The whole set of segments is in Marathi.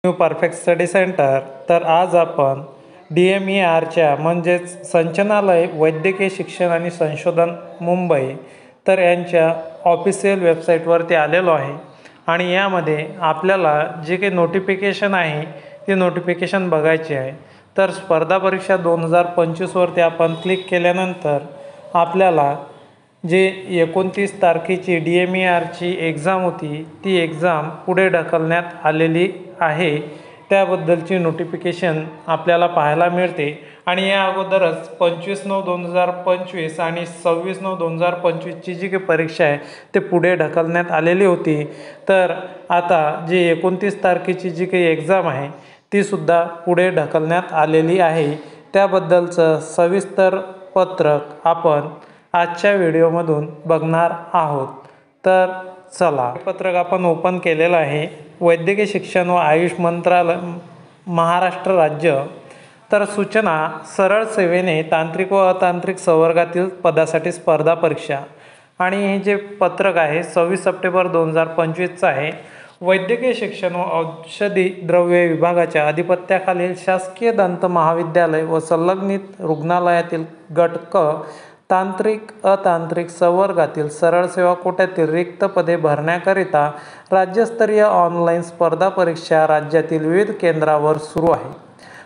New perfect study centre. तर आज आपण DMERच्या म्हणजेच संचालनालय वैद्यकीय शिक्षण आणि संशोधन मुंबई तर यांच्या ऑफिशियल वेबसाईटवरती आलेलो आहे आणि यामध्ये आपल्याला जे काही नोटिफिकेशन आहे ते नोटिफिकेशन बघायचे आहे। तर स्पर्धा परीक्षा 2025 वरती आपण क्लिक केल्यानंतर आपल्याला जे 29 तारखेची DMERची एग्ज़ाम होती ती एग्ज़ाम पुढे ढकलण्यात आलेली आहे, त्याबद्दलची नोटिफिकेशन आपल्याला पाहायला मिळते। आणि या अगोदरच 25/9/2025 आणि 26/9/2025ची जी काही परीक्षा आहे ते पुढे ढकलण्यात आलेली होती। तर आता जी 29 तारखेची जी काही एग्ज़ाम आहे ती सुद्धा पुढे ढकलण्यात आलेली आहे, त्याबद्दलचं सविस्तर पत्रक आपण आजच्या व्हिडिओमधून बघणार आहोत। तर चला, पत्रक आपण ओपन केलेलं आहे। वैद्यकीय शिक्षण व आयुष मंत्रालय महाराष्ट्र राज्य। तर सूचना, सरळ सेवेने तांत्रिक व अतांत्रिक संवर्गातील पदासाठी स्पर्धा परीक्षा। आणि हे जे पत्रक आहे 26 सप्टेंबर 2025चं आहे। वैद्यकीय शिक्षण व औषधी द्रव्ये विभागाच्या अधिपत्याखालील शासकीय दंत महाविद्यालय व संलग्नित रुग्णालयातील गट क तांत्रिक अतांत्रिक संवर्गातील सरळ सेवा कोट्यातील रिक्त पदे भरण्याकरिता राज्यस्तरीय ऑनलाईन स्पर्धा परीक्षा राज्यातील विविध केंद्रावर सुरू आहे।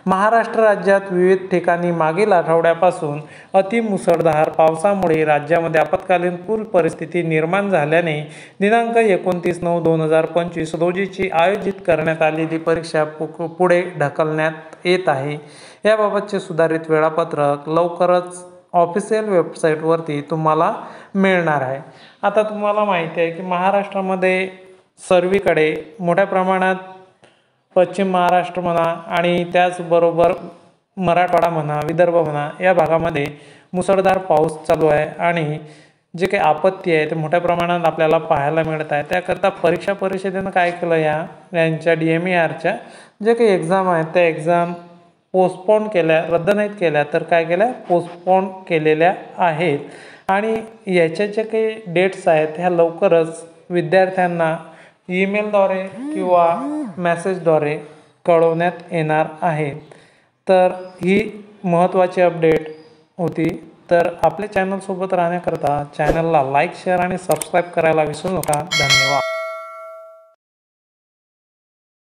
महाराष्ट्र राज्यात विविध ठिकाणी मागील आठवड्यापासून अतिमुसळधार पावसामुळे राज्यामध्ये आपत्कालीन पूर परिस्थिती निर्माण झाल्याने दिनांक 29/9/2025 रोजीची आयोजित करण्यात आलेली परीक्षा पुढे ढकलण्यात येत आहे। याबाबतचे सुधारित वेळापत्रक लवकरच ऑफिशियल वेबसाईटवरती तुम्हाला मिळणार आहे। आता तुम्हाला माहिती आहे की महाराष्ट्रामध्ये सर्वीकडे मोठ्या प्रमाणात पश्चिम महाराष्ट्र म्हणा आणि त्याचबरोबर मराठवाडा म्हणा, विदर्भ म्हणा या भागामध्ये मुसळधार पाऊस चालू आहे आणि जे काही आपत्ती आहे ते मोठ्या प्रमाणात आपल्याला पाहायला मिळत आहे। त्याकरता परीक्षा परिषदेनं काय केलं, यांच्या DMERच्या जे काही एग्झाम आहेत त्या एग्झाम पोस्टपोन केल्या, रद्द नाहीत केल्या तर काय केल्या, पोस्टपोन केलेल्या आहेत। आणि याच्या जे काही डेट्स आहेत ह्या लवकरच विद्यार्थ्यांना ईमेलद्वारे किंवा मेसेजद्वारे कळवण्यात येणार आहे। तर ही महत्त्वाची अपडेट होती। तर आपल्या चॅनलसोबत राहण्याकरता चॅनलला लाईक, शेअर आणि सबस्क्राईब करायला विसरू नका। धन्यवाद।